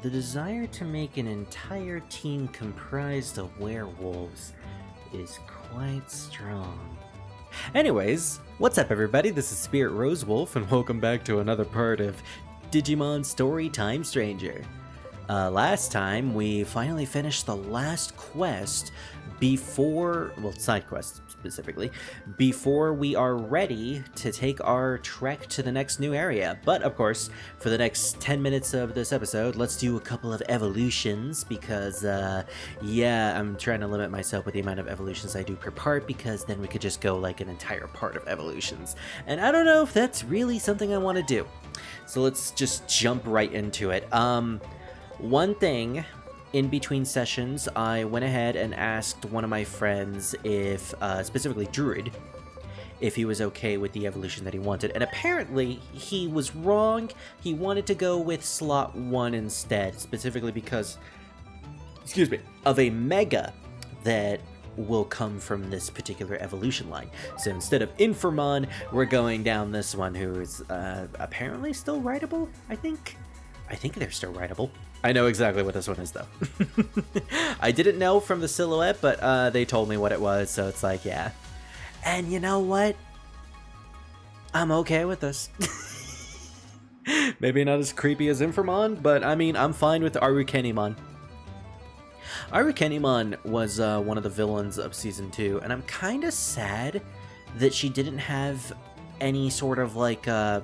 The desire to make an entire team comprised of werewolves is quite strong. Anyways, what's up everybody? This is Spirit Rosewolf, and welcome back to another part of Digimon Story Time Stranger. Last time, we finally finished the last quest before, well, side quest specifically, before we are ready to take our trek to the next new area. But, of course, for the next 10 minutes of this episode, let's do a couple of evolutions, because, yeah, I'm trying to limit myself with the amount of evolutions I do per part, because then we could just go, like, an entire part of evolutions. And I don't know if that's really something I want to do. So let's just jump right into it. One thing, in between sessions, I went ahead and asked one of my friends if, specifically Druid, if he was okay with the evolution that he wanted. And apparently, he was wrong. He wanted to go with slot 1 instead, specifically because, excuse me, of a Mega that will come from this particular evolution line. So instead of Infamon, we're going down this one, who is apparently still rideable, I think they're still rideable. I know exactly what this one is, though. I didn't know from the silhouette, but they told me what it was, so it's like, yeah. And you know what? I'm okay with this. Maybe not as creepy as Infamon, but I mean, I'm fine with Arukenimon. Arukenimon was one of the villains of Season 2, and I'm kind of sad that she didn't have any sort of, like, a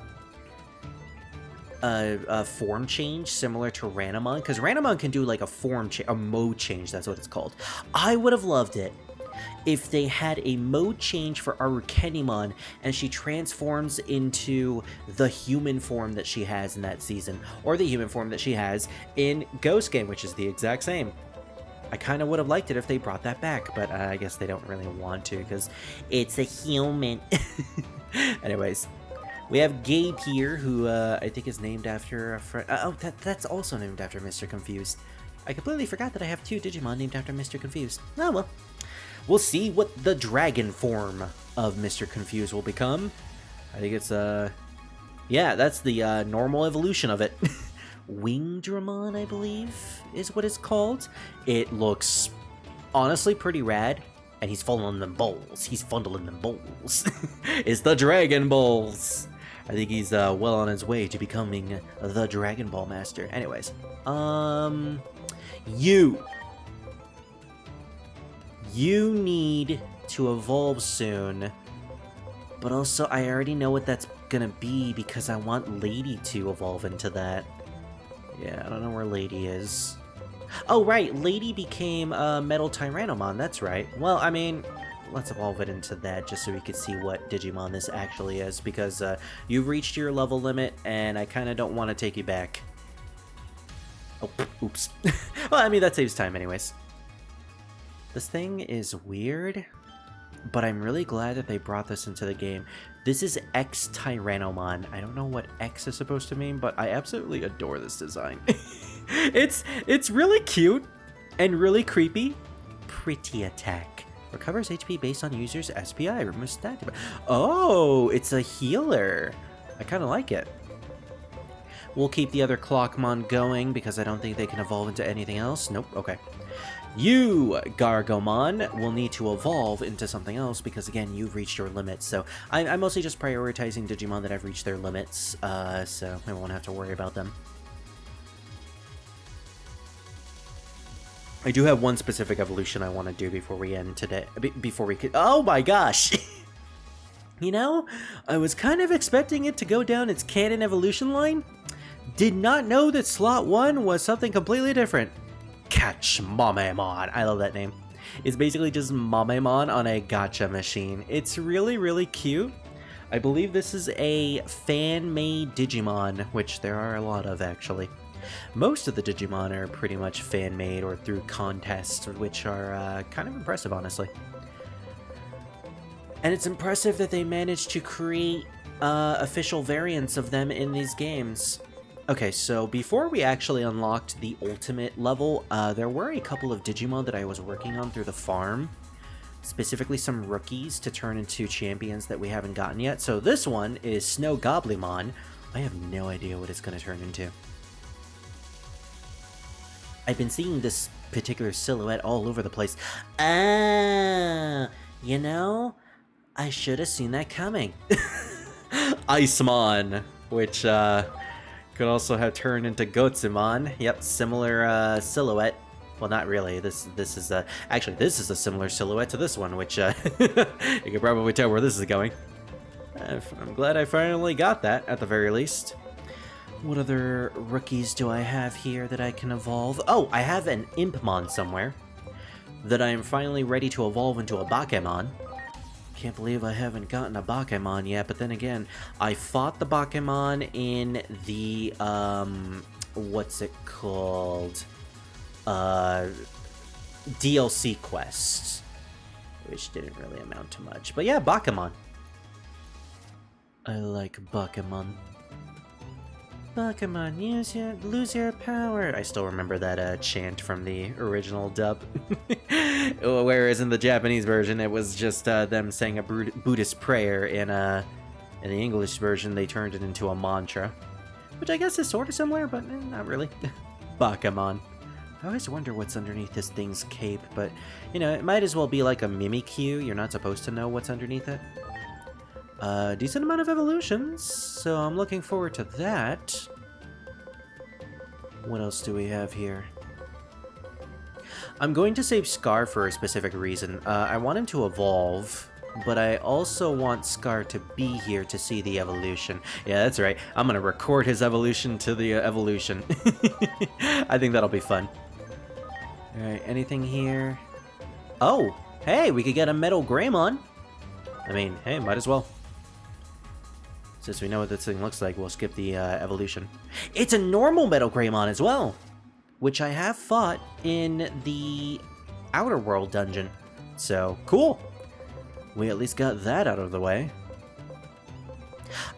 form change similar to Ranamon, because Ranamon can do like a mode change, that's what it's called. I would have loved it if they had a mode change for Arukenimon and she transforms into the human form that she has in that season, or the human form that she has in Ghost Game, which is the exact same. I kind of would have liked it if they brought that back, but I guess they don't really want to because it's a human. Anyways, we have Gabe here, who I think is named after a friend. That's also named after Mr. Confused. I completely forgot that I have two Digimon named after Mr. Confused. Oh well. We'll see what the dragon form of Mr. Confused will become. I think it's, yeah, that's the normal evolution of it. Wingdramon, I believe, is what it's called. It looks honestly pretty rad. And he's following them bowls. He's fondling them bowls. It's the Dragon Balls. I think he's well on his way to becoming the Dragon Ball Master. Anyways, you need to evolve soon. But also, I already know what that's gonna be because I want Lady to evolve into that. Yeah, I don't know where Lady is. Oh, right, Lady became Metal Tyrannomon, that's right. Well, I mean, let's evolve it into that just so we can see what Digimon this actually is, because you've reached your level limit, and I kind of don't want to take you back. Oh, oops. Well, I mean, that saves time anyways. This thing is weird, but I'm really glad that they brought this into the game. This is X Tyrannomon. I don't know what X is supposed to mean, but I absolutely adore this design. It's really cute and really creepy. Pretty attack. Recovers HP based on user's SPI. Removes stat. Oh, it's a healer. I kind of like it. We'll keep the other Clockmon going because I don't think they can evolve into anything else. Nope. Okay. You, Gargomon, will need to evolve into something else because, again, you've reached your limits. So I'm mostly just prioritizing Digimon that have reached their limits, so I won't have to worry about them. I do have one specific evolution I want to do before we end today. Before we could... Oh my gosh! You know, I was kind of expecting it to go down its canon evolution line. Did not know that slot 1 was something completely different. Catch Mamemon. I love that name. It's basically just Mamemon on a gacha machine. It's really, really cute. I believe this is a fan-made Digimon, which there are a lot of, actually. Most of the Digimon are pretty much fan-made or through contests, which are kind of impressive, honestly. And it's impressive that they managed to create official variants of them in these games. Okay, so before we actually unlocked the ultimate level, there were a couple of Digimon that I was working on through the farm. Specifically some rookies to turn into champions that we haven't gotten yet. So this one is Snow Goblimon. I have no idea what it's going to turn into. I've been seeing this particular silhouette all over the place. Ah, you know, I should have seen that coming. Icemon, which could also have turned into Gotsumon. Yep, similar silhouette. Well, not really. This is actually this is a similar silhouette to this one, which you can probably tell where this is going. I'm glad I finally got that at the very least. What other rookies do I have here that I can evolve? Oh, I have an Impmon somewhere that I am finally ready to evolve into a Bakemon. Can't believe I haven't gotten a Bakemon yet, but then again, I fought the Bakemon in the, what's it called? DLC quests, which didn't really amount to much. But yeah, Bakemon. I like Bakemon. Pokemon, lose your power. I still remember that chant from the original dub. Whereas in the Japanese version, it was just them saying a Buddhist prayer. In the English version, they turned it into a mantra, which I guess is sort of similar, but not really. Pokemon. I always wonder what's underneath this thing's cape, but you know, it might as well be like a Mimikyu. You're not supposed to know what's underneath it. Decent amount of evolutions, so I'm looking forward to that. What else do we have here? I'm going to save Scar for a specific reason. I want him to evolve, but I also want Scar to be here to see the evolution. Yeah, that's right. I'm going to record his evolution to the evolution. I think that'll be fun. Alright, anything here? Oh, hey, we could get a Metal Greymon. I mean, hey, might as well. Since we know what this thing looks like, we'll skip the evolution. It's a normal Metal Greymon as well, which I have fought in the Outer World dungeon. So, cool. We at least got that out of the way.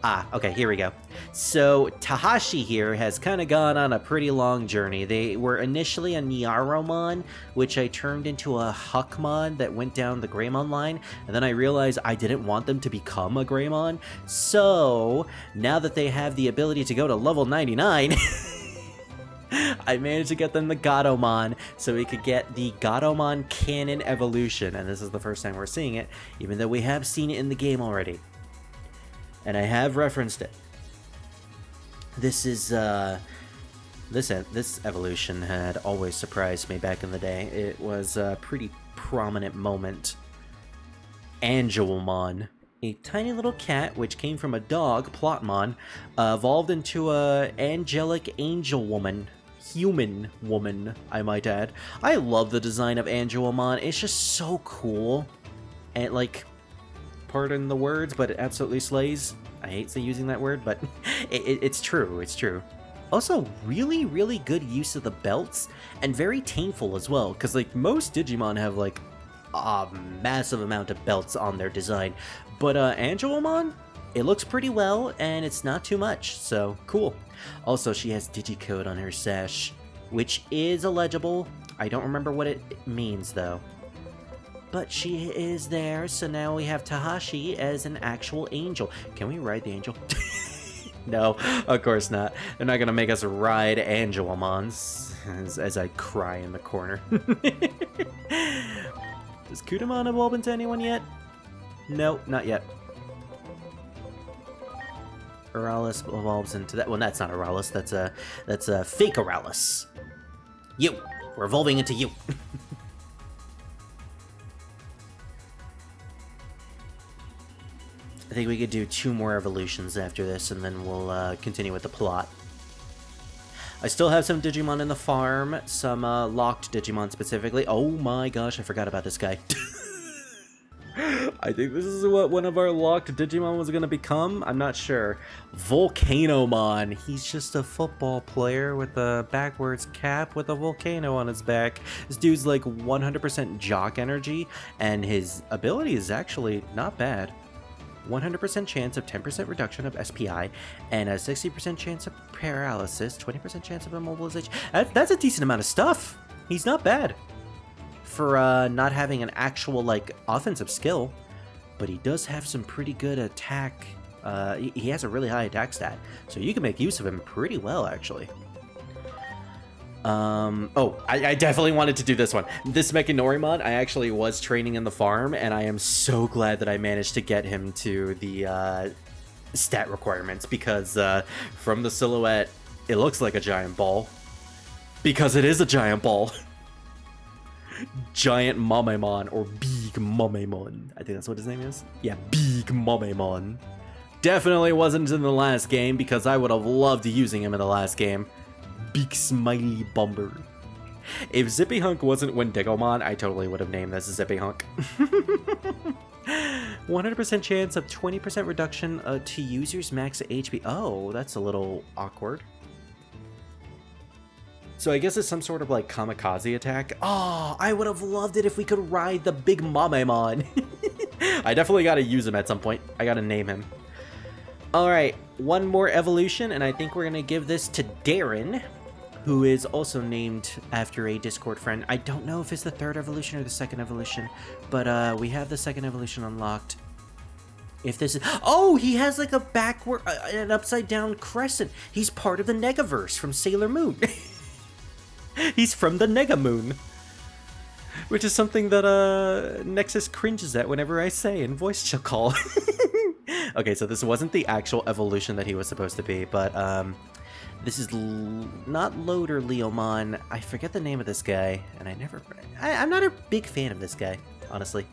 Ah, okay, here we go. So, Tahashi here has kind of gone on a pretty long journey. They were initially a Nyaromon, which I turned into a Huckmon that went down the Greymon line, and then I realized I didn't want them to become a Greymon. So, now that they have the ability to go to level 99, I managed to get them the Gatomon, so we could get the Gatomon canon evolution, and this is the first time we're seeing it, even though we have seen it in the game already. And I have referenced it. This is, this evolution had always surprised me back in the day. It was a pretty prominent moment. Angelmon, a tiny little cat which came from a dog, Plotmon, evolved into a angelic angel woman. Human woman, I might add. I love the design of Angelmon. It's just so cool. And, like, pardon the words, but it absolutely slays. I hate using that word, but it's true, it's true. Also, really, really good use of the belts, and very tameful as well, because, like, most Digimon have, like, a massive amount of belts on their design, but Angelmon, it looks pretty well, and it's not too much, so cool. Also, she has Digicode on her sash, which is illegible. I don't remember what it means, though. But she is there, so now we have Tahashi as an actual angel. Can we ride the angel? No, of course not. They're not going to make us ride Angelmons, as I cry in the corner. Does Kutamon evolve into anyone yet? No, not yet. Auralis evolves into that. Well, that's not Auralis. That's a fake Auralis. You. We're evolving into you. I think we could do 2 more evolutions after this, and then we'll continue with the plot. I still have some Digimon in the farm, some locked Digimon specifically. Oh my gosh, I forgot about this guy. I think this is what one of our locked Digimon was going to become. I'm not sure. Volcanomon. He's just a football player with a backwards cap with a volcano on his back. This dude's like 100% jock energy, and his ability is actually not bad. 100% chance of 10% reduction of SPI, and a 60% chance of paralysis, 20% chance of immobilization. That's a decent amount of stuff. He's not bad for not having an actual, like, offensive skill, but he does have some pretty good attack. He has a really high attack stat, so you can make use of him pretty well, actually. Oh, I definitely wanted to do this one. This Mechanorimon, I actually was training in the farm, and I am so glad that I managed to get him to the stat requirements, because from the silhouette, it looks like a giant ball. Because it is a giant ball. Giant Mamemon, or Big Mamemon. I think that's what his name is. Yeah, Big Mamemon. Definitely wasn't in the last game, because I would have loved using him in the last game. Big Smiley Bomber. If Zippy Hunk wasn't Wendigomon, I totally would have named this Zippy Hunk. 100% chance of 20% reduction to user's max HP. Oh, that's a little awkward. So I guess it's some sort of like kamikaze attack. Oh, I would have loved it if we could ride the big Mamemon. I definitely gotta use him at some point. I gotta name him. Alright, one more evolution, and I think we're gonna give this to Darren, who is also named after a Discord friend. I don't know if it's the third evolution or the second evolution, but we have the second evolution unlocked. If this is... Oh, he has like a backward, an upside down crescent. He's part of the Negaverse from Sailor Moon. He's from the Nega Moon. Which is something that Nexus cringes at whenever I say in voice chill call. Okay, so this wasn't the actual evolution that he was supposed to be, but this is not Loader Leomon. I forget the name of this guy, and I'm not a big fan of this guy, honestly.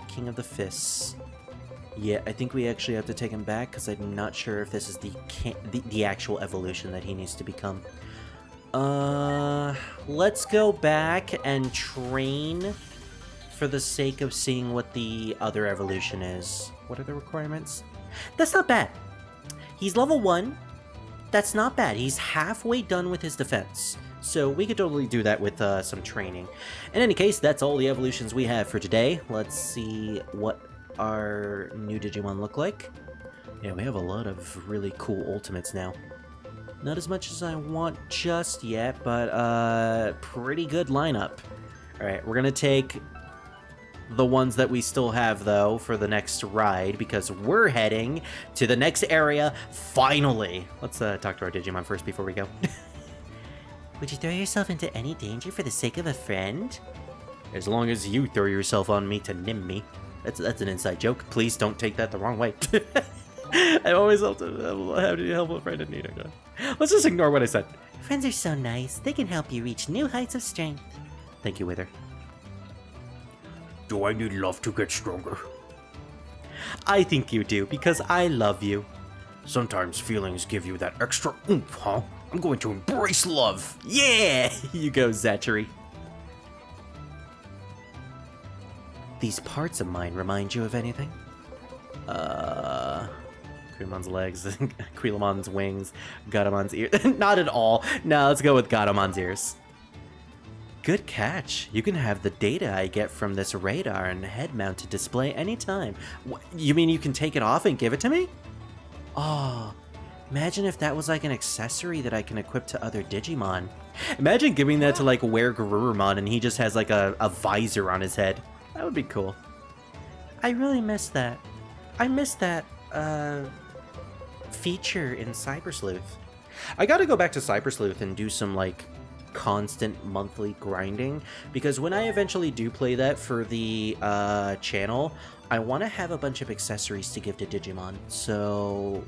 King of the Fists. Yeah, I think we actually have to take him back, because I'm not sure if this is the actual evolution that he needs to become. Let's go back and train for the sake of seeing what the other evolution is. What are the requirements? That's not bad. He's level 1. That's not bad. He's halfway done with his defense. So we could totally do that with some training. In any case, that's all the evolutions we have for today. Let's see what our new Digimon look like. Yeah, we have a lot of really cool ultimates now. Not as much as I want just yet, but pretty good lineup. Alright, we're gonna take the ones that we still have, though, for the next ride, because we're heading to the next area, finally! Let's talk to our Digimon first before we go. Would you throw yourself into any danger for the sake of a friend? As long as you throw yourself on me to nim me. That's an inside joke. Please don't take that the wrong way. I always have to help a friend in need. Let's just ignore what I said. Friends are so nice. They can help you reach new heights of strength. Thank you, Wither. Do I need love to get stronger? I think you do, because I love you. Sometimes feelings give you that extra oomph, huh? I'm going to embrace love. Yeah! You go, Zachary. These parts of mine remind you of anything? Creamon's legs, Creamon's wings, Garamon's ears. Not at all. No, let's go with Garamon's ears. Good catch. You can have the data I get from this radar and head-mounted display anytime. What, you mean you can take it off and give it to me? Oh, imagine if that was like an accessory that I can equip to other Digimon. Imagine giving that to like Weregarurumon and he just has like a visor on his head. That would be cool. I really miss that. I miss that feature in Cyber Sleuth. I gotta go back to Cyber Sleuth and do some like constant monthly grinding, because when I eventually do play that for the channel, I want to have a bunch of accessories to give to Digimon. So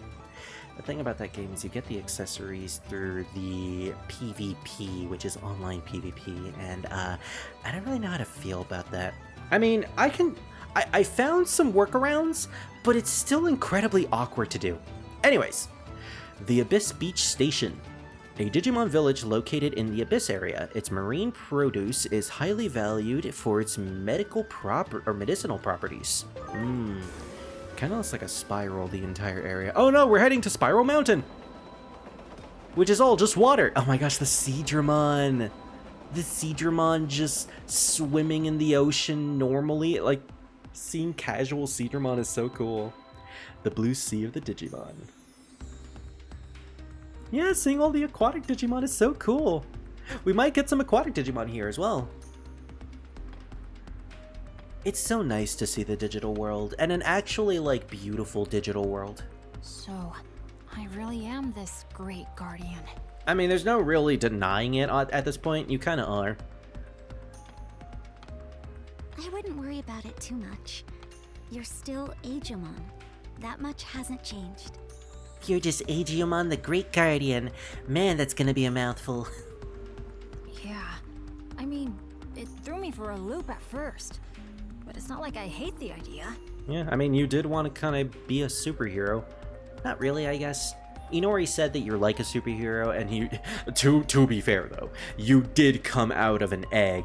the thing about that game is you get the accessories through the PvP, which is online PvP, and I don't really know how to feel about that. I mean, I found some workarounds, but it's still incredibly awkward to do. Anyways, the Abyss Beach Station. A Digimon village located in the Abyss area. Its marine produce is highly valued for its medicinal properties. Kind of looks like a spiral, the entire area. Oh no, we're heading to Spiral Mountain! Which is all just water! Oh my gosh, the Seadramon! The Seadramon just swimming in the ocean normally. Like, seeing casual Seadramon is so cool. The blue sea of the Digimon. Yeah, seeing all the aquatic Digimon is so cool. We might get some aquatic Digimon here as well. It's so nice to see the digital world, and an actually, like, beautiful digital world. So, I really am this great guardian. I mean, there's no really denying it at this point. You kind of are. I wouldn't worry about it too much. You're still Digimon. That much hasn't changed. You're just Digimon the Great Guardian. Man, that's gonna be a mouthful. Yeah. I mean, it threw me for a loop at first. But it's not like I hate the idea. Yeah, I mean, you did want to kind of be a superhero. Not really, I guess. Inori said that you're like a superhero, and he... To be fair, though, you did come out of an egg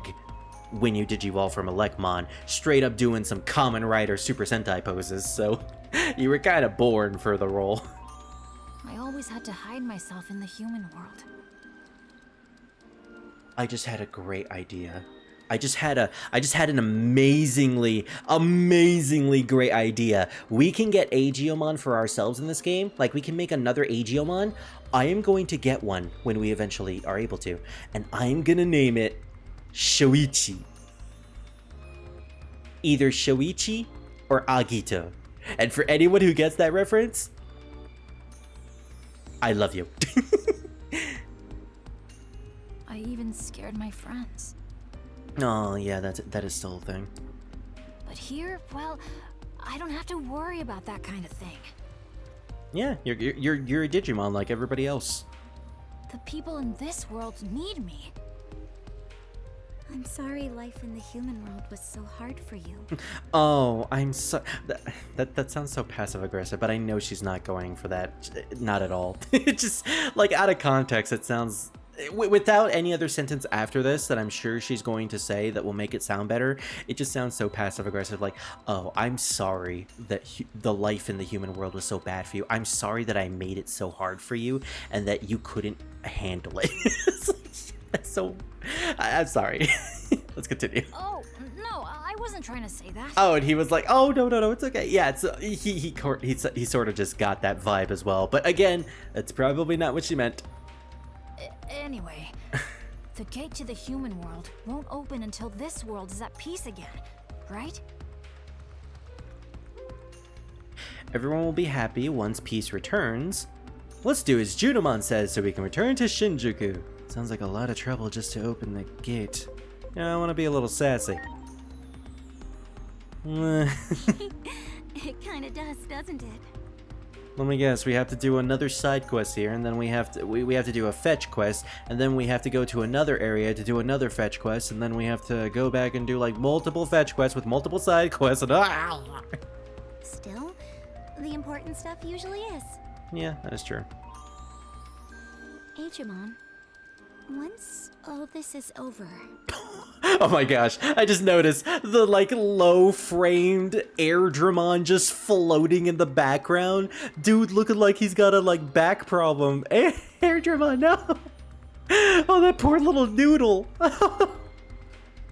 when you Digivolve from Elecmon, straight up doing some Kamen Rider Super Sentai poses, so you were kind of born for the role. I always had to hide myself in the human world. I just had a great idea. I just had an amazingly great idea. We can get Agiomon for ourselves in this game. Like, we can make another Agiomon. I am going to get one when we eventually are able to. And I'm gonna name it Shoichi. Either Shoichi or Agito. And for anyone who gets that reference, I love you. I even scared my friends. Oh, yeah, that is still a thing. But here, well, I don't have to worry about that kind of thing. Yeah, you're a Digimon like everybody else. The people in this world need me. I'm sorry life in the human world was so hard for you. Oh, I'm so... That sounds so passive-aggressive, but I know she's not going for that. Not at all. It just, like, out of context, it sounds... Without any other sentence after this that I'm sure she's going to say that will make it sound better, it just sounds so passive-aggressive, like, oh, I'm sorry that the life in the human world was so bad for you. I'm sorry that I made it so hard for you and that you couldn't handle it. That's so... I'm sorry. Let's continue. Oh, no, I wasn't trying to say that. Oh, and he was like, oh, no, it's okay. Yeah, it's, he sort of just got that vibe as well. But again, that's probably not what she meant. Anyway, the gate to the human world won't open until this world is at peace again, right? Everyone will be happy once peace returns. Let's do as Junimon says so we can return to Shinjuku. Sounds like a lot of trouble just to open the gate. Yeah, I want to be a little sassy. It kinda does, doesn't it? Let me guess, we have to do another side quest here, and then we have to do a fetch quest, and then we have to go to another area to do another fetch quest, and then we have to go back and do like multiple fetch quests with multiple side quests, and Still, the important stuff usually is. Yeah, that is true. Digimon, once all this is over... Oh my gosh, I just noticed the like low framed Airdramon just floating in the background. Dude looking like he's got a like back problem. Airdramon, no! Oh, that poor little noodle.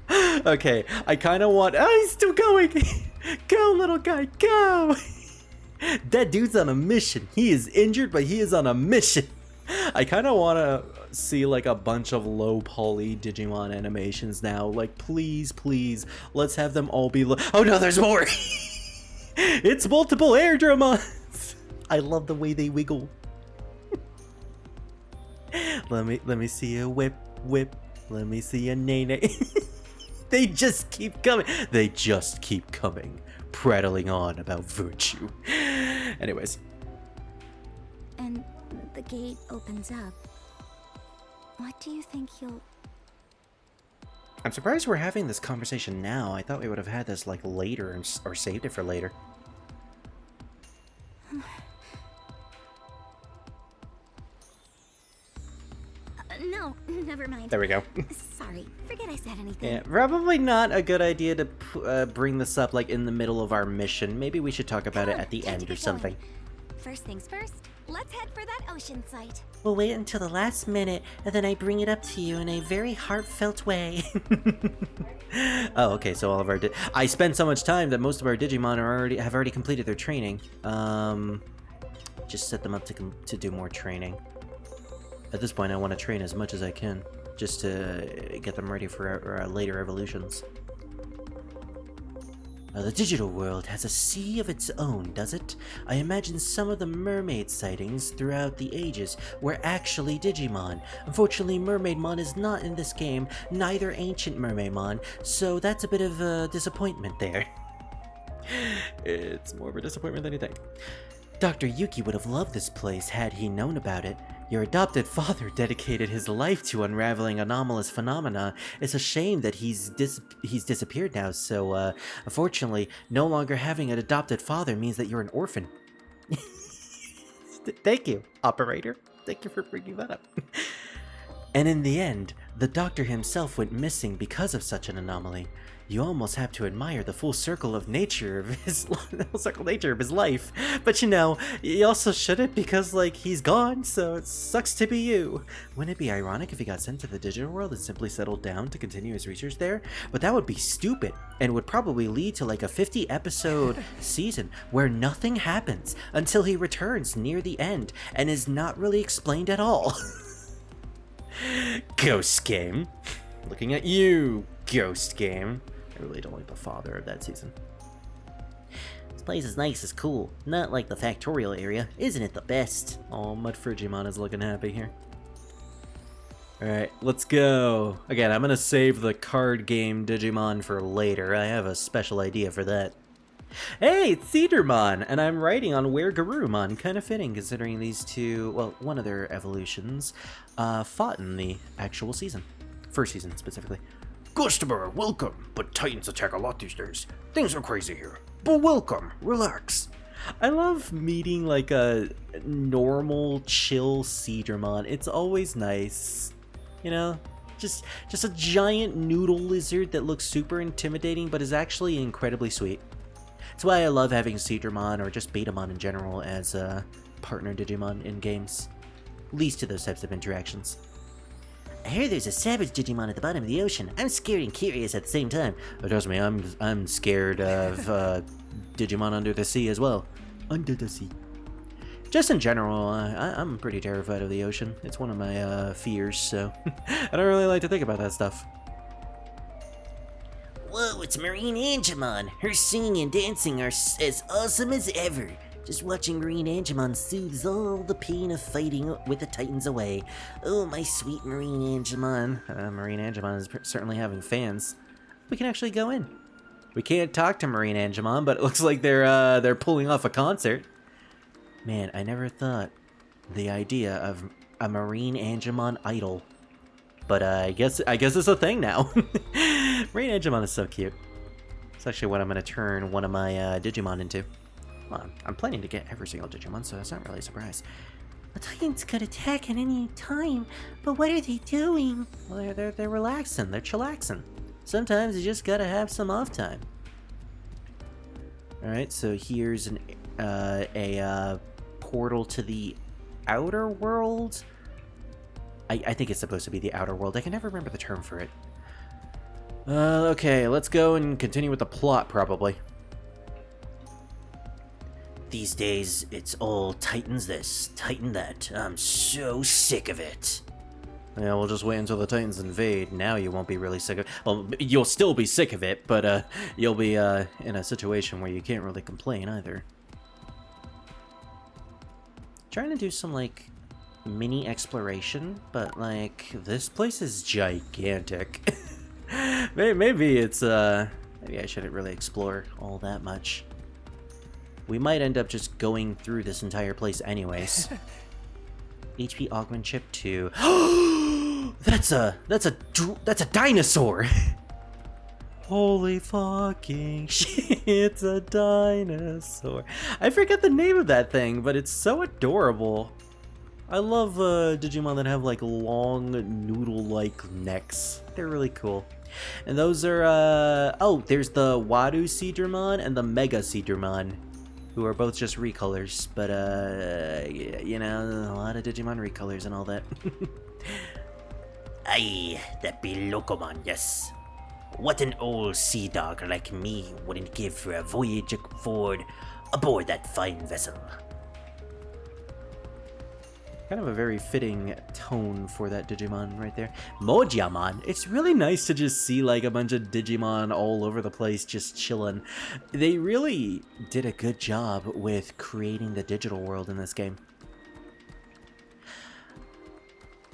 Okay, I kind of want... Oh, he's still going! Go, little guy, go! That dude's on a mission. He is injured, but he is on a mission. I kind of want to see like a bunch of low poly Digimon animations now. Like, please, let's have them all be oh no, there's more! It's multiple Airdramons! I love the way they wiggle. Let me see a whip. Let me see a nay. They just keep coming. They just keep coming. Prattling on about virtue. Anyways. And the gate opens up. What do you think you'll... I'm surprised we're having this conversation now. I thought we would have had this like later or saved it for later. No, never mind. There we go. Sorry, forget I said anything. Yeah, probably not a good idea to bring this up like in the middle of our mission. Maybe we should talk about it at the end or something. First things first, let's head for that ocean site. We'll wait until the last minute, and then I bring it up to you in a very heartfelt way. Oh, okay, so all of our... I spent so much time that most of our Digimon have already completed their training. Just set them up to do more training. At this point, I want to train as much as I can, just to get them ready for later evolutions. The digital world has a sea of its own, does it? I imagine some of the mermaid sightings throughout the ages were actually Digimon. Unfortunately, Mermaidmon is not in this game, neither Ancient Mermaidmon, so that's a bit of a disappointment there. It's more of a disappointment than you think. Dr. Yuki would have loved this place had he known about it. Your adopted father dedicated his life to unraveling anomalous phenomena. It's a shame that he's disappeared now, so unfortunately, no longer having an adopted father means that you're an orphan. Thank you, operator. Thank you for bringing that up. And in the end, the doctor himself went missing because of such an anomaly. You almost have to admire the full circle of nature of his life. But you know, you also shouldn't because, like, he's gone, so it sucks to be you. Wouldn't it be ironic if he got sent to the digital world and simply settled down to continue his research there? But that would be stupid and would probably lead to like a 50-episode season where nothing happens until he returns near the end and is not really explained at all. Ghost Game. Looking at you, Ghost Game. I really don't like the father of that season. This place is nice, it's cool. Not like the Factorial area. Isn't it the best? Oh, Mudfrigimon is looking happy here. Alright, let's go. Again, I'm gonna save the card game Digimon for later. I have a special idea for that. Hey, it's Cedarmon, and I'm writing on Weregarurumon. Kind of fitting, considering these two, well, one of their evolutions, fought in the actual season. First season, specifically. Pngtuber, welcome, but Titans attack a lot these days. Things are crazy here, but welcome, relax. I love meeting, like, a normal, chill Cedarmon. It's always nice. You know? Just a giant noodle lizard that looks super intimidating, but is actually incredibly sweet. That's why I love having Cedarmon, or just Betamon in general, as a partner Digimon in games. Leads to those types of interactions. I hear there's a savage Digimon at the bottom of the ocean. I'm scared and curious at the same time. Oh, trust me, I'm scared of Digimon under the sea as well. Under the sea. Just in general, I'm pretty terrified of the ocean. It's one of my fears, so I don't really like to think about that stuff. Whoa, it's Marine Angemon. Her singing and dancing are as awesome as ever. Just watching Marine Angemon soothes all the pain of fighting with the Titans away. Oh, my sweet Marine Angemon. Marine Angemon is certainly having fans. We can actually go in. We can't talk to Marine Angemon, but it looks like they're pulling off a concert. Man, I never thought the idea of a Marine Angemon idol. But I guess it's a thing now. Marine Angemon is so cute. It's actually what I'm going to turn one of my Digimon into. Well, I'm planning to get every single Digimon, so it's not really a surprise. The Titans could attack at any time, but what are they doing? Well, they're relaxing. They're chillaxing. Sometimes you just gotta have some off time. All right, so here's a portal to the outer world. I think it's supposed to be the outer world. I can never remember the term for it. Okay, let's go and continue with the plot, probably. These days, it's all Titans this, Titan that. I'm so sick of it. Yeah, we'll just wait until the Titans invade. Now you won't be really sick of it. Well, you'll still be sick of it, but you'll be in a situation where you can't really complain either. Trying to do some, like, mini exploration, but, like, this place is gigantic. Maybe it's, maybe I shouldn't really explore all that much. We might end up just going through this entire place anyways. HP augment chip 2. That's a dinosaur. Holy fucking shit, it's a dinosaur. I forget the name of that thing, but it's so adorable. I love Digimon that have like long noodle-like necks. They're really cool. And those are oh, there's the Wadu Cedarmon and the Mega Cedarmon, who are both just recolors, but you know, a lot of Digimon recolors and all that. Aye, that be Locomon, yes. What an old sea dog like me wouldn't give for a voyage aboard that fine vessel. Kind of a very fitting tone for that Digimon right there. Mojamon. It's really nice to just see like a bunch of Digimon all over the place just chilling. They really did a good job with creating the digital world in this game.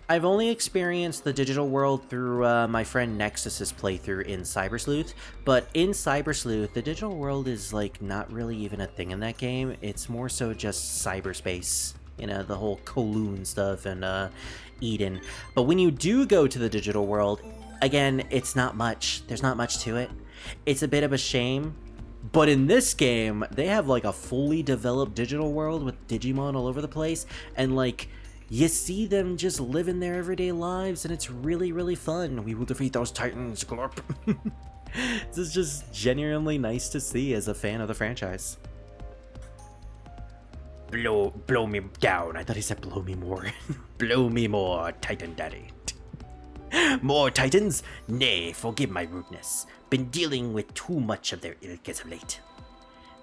I've only experienced the digital world through my friend Nexus's playthrough in Cyber Sleuth, but in Cyber Sleuth, the digital world is like not really even a thing in that game. It's more so just cyberspace, you know, the whole Kowloon stuff and Eden. But when you do go to the digital world, again, it's not much. There's not much to it. It's a bit of a shame. But in this game, they have like a fully developed digital world with Digimon all over the place, and like you see them just living their everyday lives, and it's really, really fun. We will defeat those titans, glorp. This is just genuinely nice to see as a fan of the franchise. Blow me down. I thought he said blow me more. Blow me more, Titan Daddy. More Titans? Nay, forgive my rudeness. Been dealing with too much of their ilk as of late.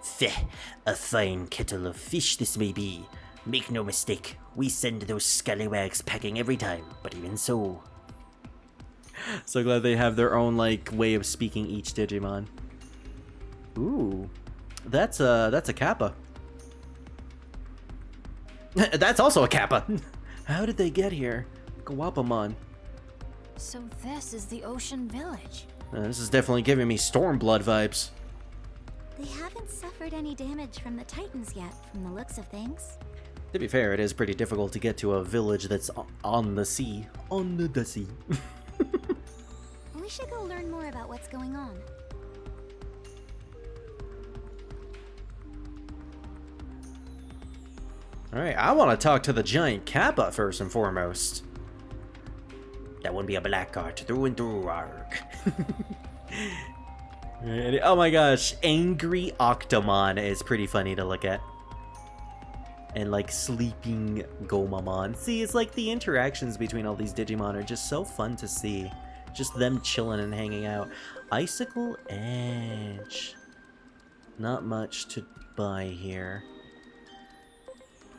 Feh, a fine kettle of fish this may be. Make no mistake, we send those scallywags packing every time, but even so... So glad they have their own, like, way of speaking each Digimon. Ooh. That's a Kappa. That's also a Kappa! How did they get here? Guapamon. So this is the Ocean Village. This is definitely giving me Stormblood vibes. They haven't suffered any damage from the Titans yet, from the looks of things. To be fair, it is pretty difficult to get to a village that's on the sea. On the sea. We should go learn more about what's going on. Alright, I want to talk to the giant Kappa first and foremost. That wouldn't be a black art through and through, arc. Oh my gosh, Angry Octomon is pretty funny to look at. And like Sleeping Gomamon. See, it's like the interactions between all these Digimon are just so fun to see. Just them chilling and hanging out. Icicle Edge. Not much to buy here.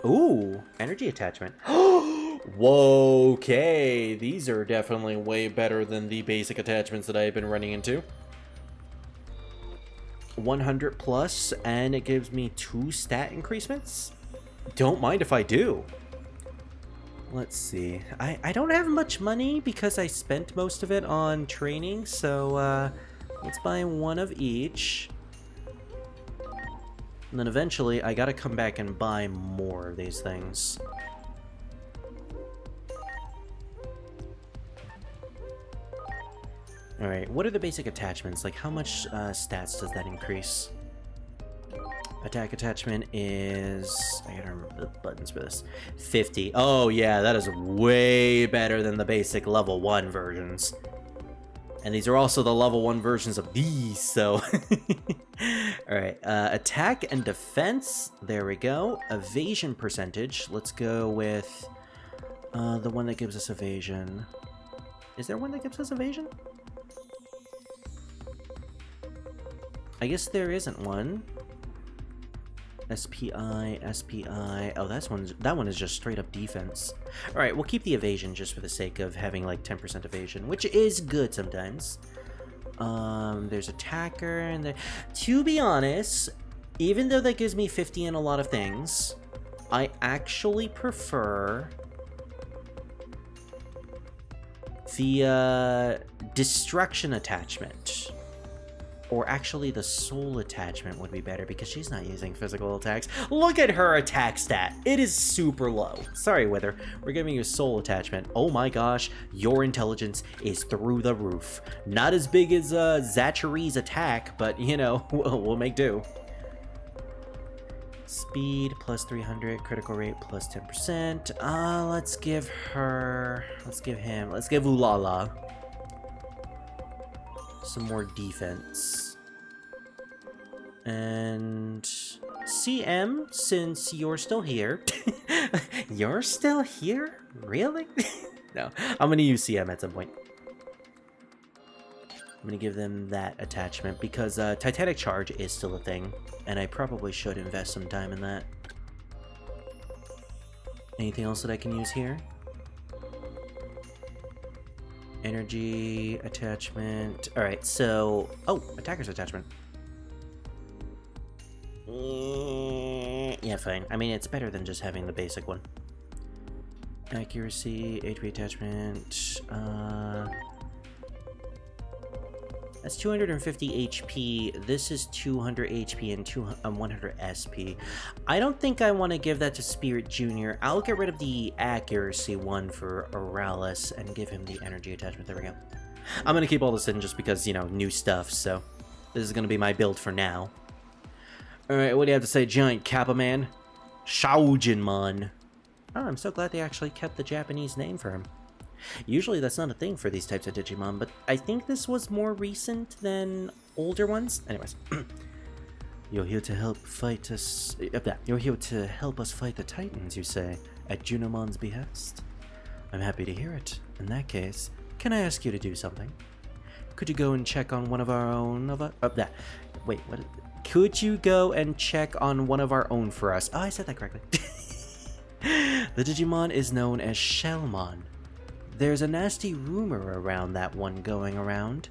Ooh, energy attachment. Whoa, okay. These are definitely way better than the basic attachments that I've been running into. 100 plus, and it gives me 2 stat increasements. Don't mind if I do. Let's see. I don't have much money because I spent most of it on training, so let's buy 1 of each. And then eventually I gotta come back and buy more of these things. Alright, what are the basic attachments? Like, how much stats does that increase? Attack attachment is... I gotta remember the buttons for this. 50. Oh, yeah, that is way better than the basic level 1 versions. And these are also the level 1 versions of these, so... Alright, attack and defense. There we go. Evasion percentage. Let's go with the one that gives us evasion. Is there one that gives us evasion? I guess there isn't one. SPI, SPI. Oh, that one is just straight up defense. Alright, we'll keep the evasion just for the sake of having like 10% evasion, which is good sometimes. There's attacker, and to be honest, even though that gives me 50 in a lot of things, I actually prefer the destruction attachment. Or actually the soul attachment would be better because she's not using physical attacks. Look at her attack stat. It is super low. Sorry, Wither. We're giving you soul attachment. Oh my gosh, your intelligence is through the roof. Not as big as Zachary's attack, but you know, we'll make do. Speed plus 300, critical rate plus 10%. Let's give Ulala some more defense. And CM, since you're still here. You're still here? Really? No, I'm gonna use CM at some point. I'm gonna give them that attachment because Titanic Charge is still a thing, and I probably should invest some time in that. Anything else that I can use here? Energy attachment. Alright, so... Oh, attacker's attachment. Yeah, fine. I mean, it's better than just having the basic one. Accuracy, HP attachment. That's 250 HP. This is 200 HP and 100 SP. I don't think I want to give that to Spirit Jr. I'll get rid of the accuracy one for Oralis and give him the energy attachment. There we go. I'm going to keep all this in just because, you know, new stuff, so this is going to be my build for now. Alright, what do you have to say, Giant Kappa Man? Shaojinmon. Oh, I'm so glad they actually kept the Japanese name for him. Usually that's not a thing for these types of Digimon, but I think this was more recent than older ones. Anyways. You're here to help fight us... You're here to help us fight the Titans, you say, at Junomon's behest? I'm happy to hear it. In that case, can I ask you to do something? Could you go and check on one of our own... Wait, what... Could you go and check on one of our own for us? Oh, I said that correctly. The Digimon is known as Shellmon. There's a nasty rumor around that one going around.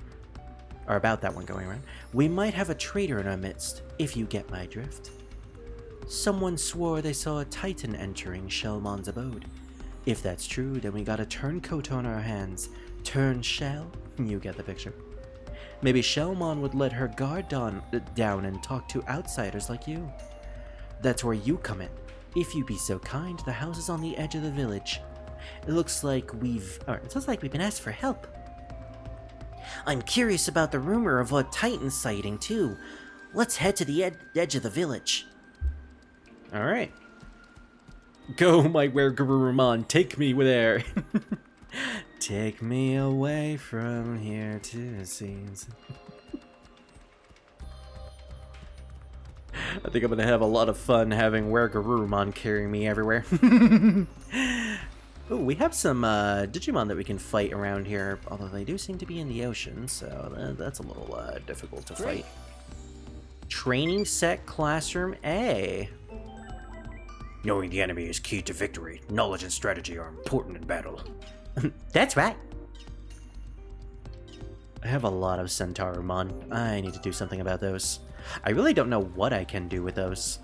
Or about that one going around. We might have a traitor in our midst, if you get my drift. Someone swore they saw a Titan entering Shellmon's abode. If that's true, then we got a turncoat on our hands. Turn Shell? You get the picture. Maybe Shellmon would let her guard down and talk to outsiders like you. That's where you come in. If you be so kind, the house is on the edge of the village. It looks like we've been asked for help. I'm curious about the rumor of a Titan sighting, too. Let's head to the edge of the village. Alright. Go, my Weregarurumon, take me there. Take me away from here to the scenes. I think I'm gonna have a lot of fun having Weregarurumon carrying me everywhere. Oh, we have some Digimon that we can fight around here, although they do seem to be in the ocean, so that's a little difficult to fight. Training set classroom A. Knowing the enemy is key to victory. Knowledge and strategy are important in battle. That's right. I have a lot of Centaurumon. I need to do something about those. I really don't know what I can do with those.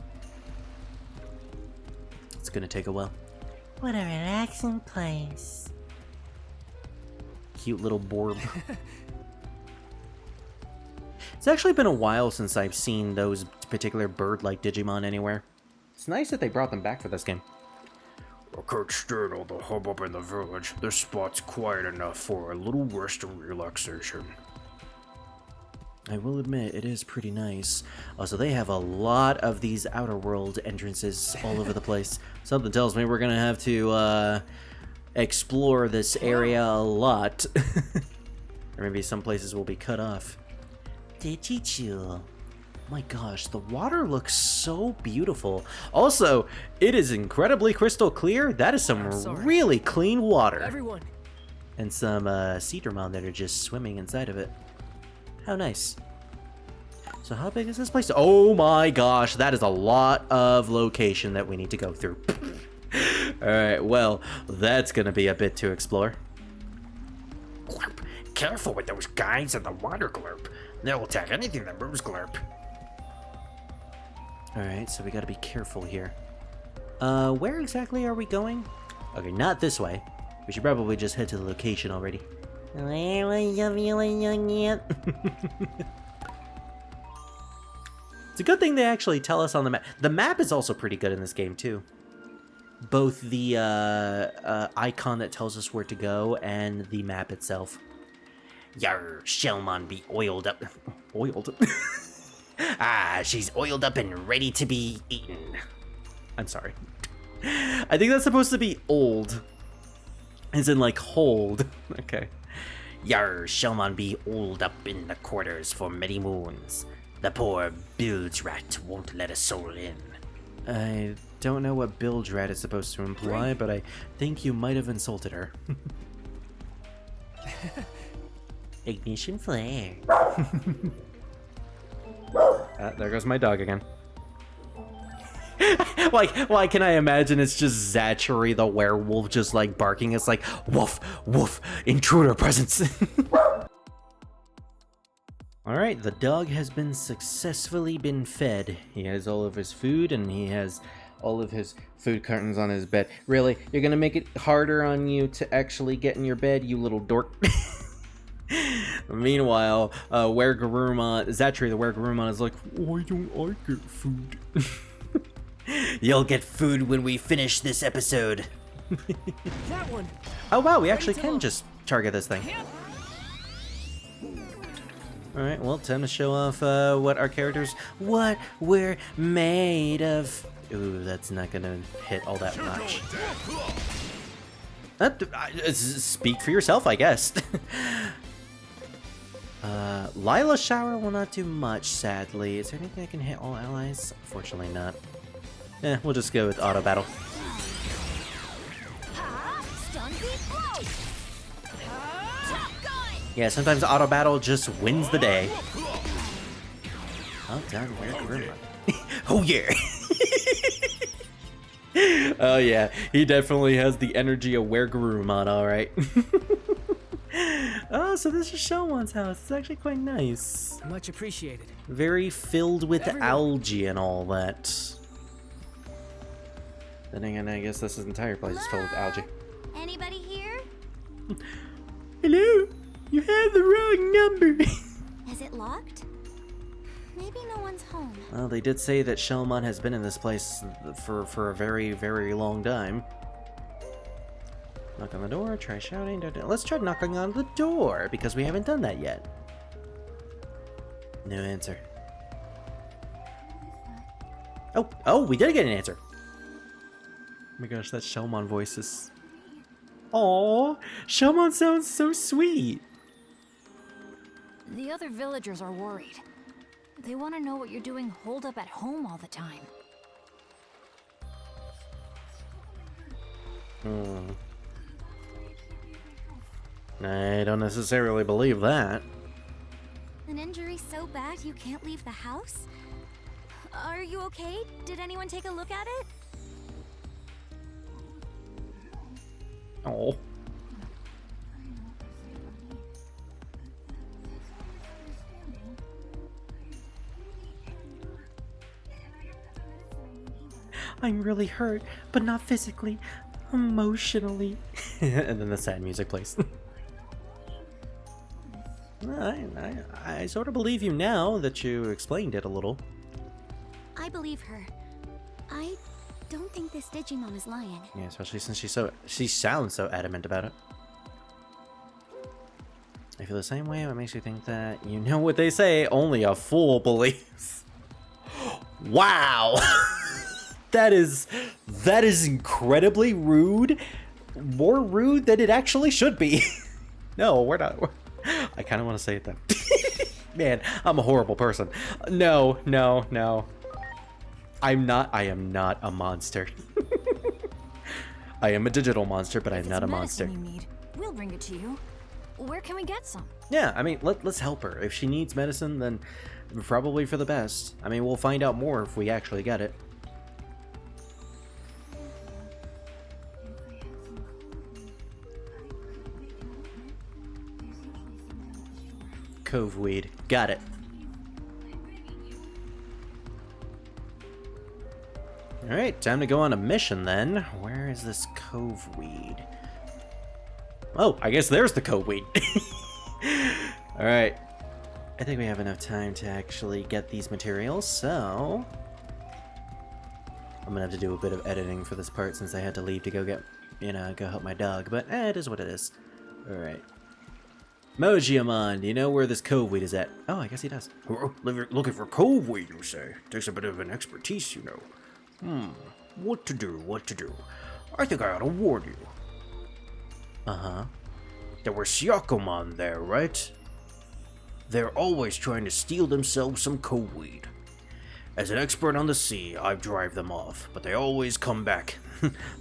It's gonna take a while. What a relaxing place. Cute little Borb. It's actually been a while since I've seen those particular bird-like Digimon anywhere. It's nice that they brought them back for this game. I can't stand all the hubbub in the village. This spot's quiet enough for a little rest and relaxation. I will admit, it is pretty nice. Also, they have a lot of these outer world entrances all over the place. Something tells me we're gonna have to explore this area a lot. Or maybe some places will be cut off. Digichu. My gosh, the water looks so beautiful. Also, it is incredibly crystal clear. That is some really clean water. Everyone. And some Cedarmon that are just swimming inside of it. How nice. So how big is this place? Oh my gosh, that is a lot of location that we need to go through. Alright, well, that's gonna be a bit to explore. Glurp. Careful with those guys in the water, Glurp. They'll attack anything that moves, Glurp. Alright, so we gotta be careful here. Where exactly are we going? Okay, not this way. We should probably just head to the location already. It's a good thing they actually tell us on the map. The map is also pretty good in this game, too. Both the icon that tells us where to go and the map itself. Yar, Shellmon be oiled up. Oiled? Ah, she's oiled up and ready to be eaten. I'm sorry. I think that's supposed to be old. As in, like, hold. Okay. Yar, Shellmon be oiled up in the quarters for many moons. The poor bilge rat won't let a soul in. I don't know what bilge rat is supposed to imply, but I think you might have insulted her. Ignition flare. There goes my dog again. Like, why can I imagine it's just Zachary the werewolf just like barking? It's like, woof, woof, intruder presence. Alright, the dog has been successfully been fed. He has all of his food and he has all of his food cartons on his bed. Really? You're gonna make it harder on you to actually get in your bed, you little dork? Meanwhile, Weregarurumon, Zachary the Weregarurumon is like, why don't I get food? You'll get food when we finish this episode. That one. Oh wow, we actually can just target this thing. Alright, well, time to show off what we're made of. Ooh, that's not gonna hit all that much. Speak for yourself, I guess. Lila Shower will not do much, sadly. Is there anything that can hit all allies? Unfortunately not. We'll just go with Auto Battle. Yeah, sometimes Auto Battle just wins the day. Oh, done. Weregarurumon. Oh yeah. Oh yeah, he definitely has the energy of Weregarurumon, alright. Oh, so this is Shomon's house. It's actually quite nice. Much appreciated. Very filled with Everyone. algae and all that. Then again, I guess this entire place is filled with algae. Anybody here? Hello? You have the wrong number. Is it locked? Maybe no one's home. Well, they did say that Shellmon has been in this place for a very, very long time. Knock on the door, try shouting. Let's try knocking on the door, because we haven't done that yet. No answer. Oh, we did get an answer. Oh my gosh, that Shellmon voices. Aww, Shellmon sounds so sweet. The other villagers are worried. They want to know what you're doing holed up at home all the time. I don't necessarily believe that. An injury so bad you can't leave the house? Are you okay? Did anyone take a look at it? Oh. I'm really hurt, but not physically, emotionally. And then the sad music plays. I sort of believe you now that you explained it a little. I believe her. I don't think this Digimon is lying. Yeah, especially since she sounds so adamant about it. I feel the same way. What makes you think that you know what they say? Only a fool believes. Wow. That is incredibly rude. More rude than it actually should be. No, we're not. I kind of want to say it though. Man, I'm a horrible person. No. I am not a monster. I am a digital monster, but I'm not a monster. If it's medicine you need, we'll bring it to you. Where can we get some? Yeah, I mean, let's help her. If she needs medicine, then probably for the best. I mean, we'll find out more if we actually get it. Cove weed. Got it. Alright, time to go on a mission then. Where is this cove weed? Oh, I guess there's the cove weed. Alright. I think we have enough time to actually get these materials, so I'm gonna have to do a bit of editing for this part since I had to leave to go get, go help my dog, but it is what it is. Alright. Mojiamon, do you know where this cove weed is at? Oh, I guess he does. Looking for cove weed, you say? Takes a bit of an expertise, you know. What to do? I think I ought to warn you. Uh-huh. There were Syakomon there, right? They're always trying to steal themselves some cove weed. As an expert on the sea, I drive them off, but they always come back.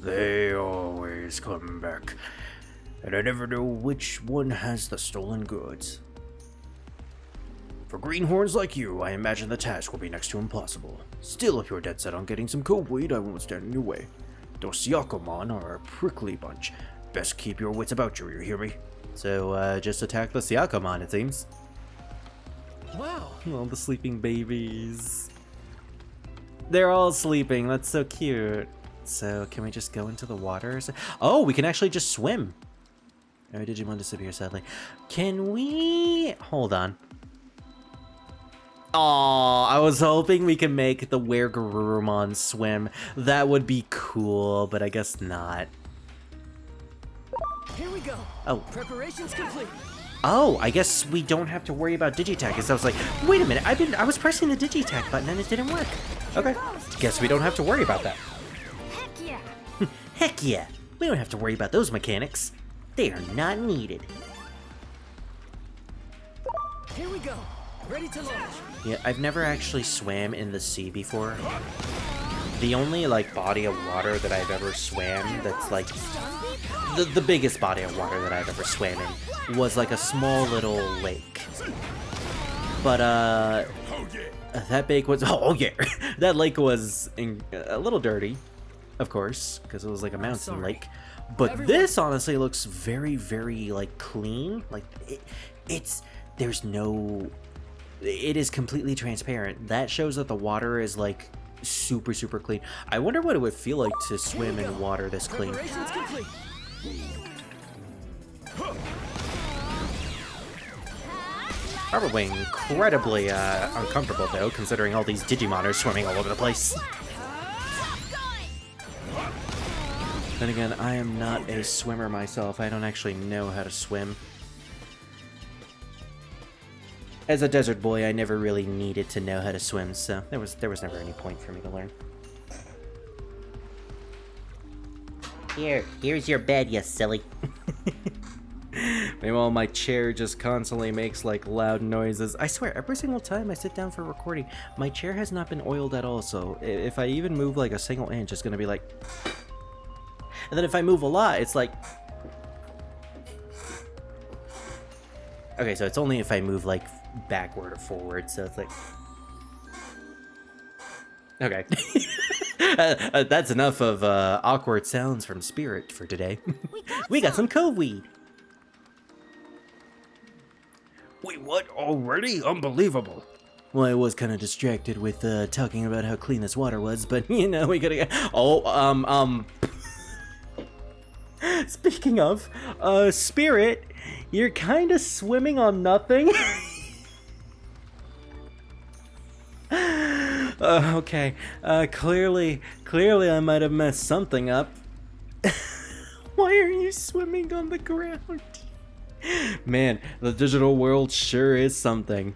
They always come back. And I never know which one has the stolen goods. For greenhorns like you, I imagine the task will be next to impossible. Still, if you're dead set on getting some cove weed, I won't stand in your way. Those Siakomon are a prickly bunch. Best keep your wits about you hear me? So, just attack the Siakomon, it seems. Wow. All the sleeping babies. They're all sleeping. That's so cute. So, can we just go into the water? Oh, we can actually just swim. Oh, Digimon disappear, sadly. Can we... Hold on. Aw, I was hoping we could make the Weregarurumon swim. That would be cool, but I guess not. Here we go. Oh. Preparations complete. Oh, I guess we don't have to worry about Digitech. Because I was like, wait a minute, I was pressing the Digitech button and it didn't work. Okay, guess we don't have to worry about that. Heck yeah! Heck yeah, we don't have to worry about those mechanics. They are not needed. Here we go. Ready to launch. Yeah, I've never actually swam in the sea before. The only, like, body of water that I've ever swam that's, like, the biggest body of water that I've ever swam in was, like, a small little lake. But, that lake was, oh yeah, that lake was a little dirty, of course, because it was, like, a mountain lake. But this, honestly, looks very, very, like, clean. Like, there's no... It is completely transparent. That shows that the water is, like, super, super clean. I wonder what it would feel like to swim in water this clean. Preparations complete. Probably incredibly uncomfortable, though, considering all these Digimon are swimming all over the place. Then again, I am not a swimmer myself. I don't actually know how to swim. As a desert boy, I never really needed to know how to swim, so there was never any point for me to learn. Here's your bed, you silly. Meanwhile, my chair just constantly makes, like, loud noises. I swear, every single time I sit down for recording, my chair has not been oiled at all, so if I even move, like, a single inch, it's gonna be like... And then if I move a lot, it's like... Okay, so it's only if I move, like, backward or forward, so it's like... Okay. That's enough of awkward sounds from Spirit for today. We got some cove weed. Wait, what? Already? Unbelievable. Well, I was kind of distracted with talking about how clean this water was, but you know, we gotta get... Oh, Speaking of, Spirit, you're kind of swimming on nothing. Okay. Clearly I might have messed something up. Why are you swimming on the ground? Man, the digital world sure is something.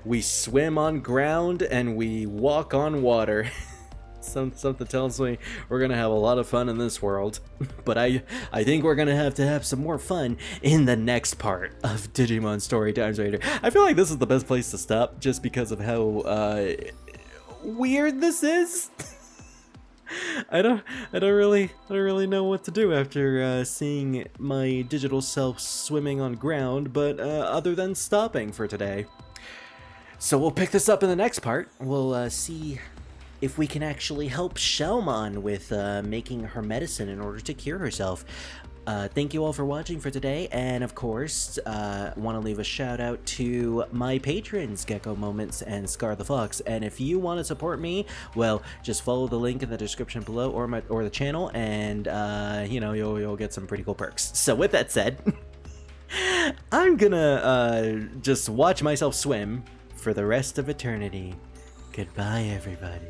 We swim on ground and we walk on water. Something tells me we're gonna have a lot of fun in this world, but I think we're gonna have to have some more fun in the next part of Digimon Story Time Stranger. I feel like this is the best place to stop, just because of how weird this is. I don't really know what to do after seeing my digital self swimming on ground, but other than stopping for today. So we'll pick this up in the next part. We'll see if we can actually help Shelmon with making her medicine in order to cure herself. Thank you all for watching for today, and of course, want to leave a shout out to my patrons, Gecko Moments and Scar the Fox. And if you want to support me, well, just follow the link in the description below, or the channel, and you know, you'll get some pretty cool perks. So with that said, I'm gonna just watch myself swim for the rest of eternity. Goodbye, everybody.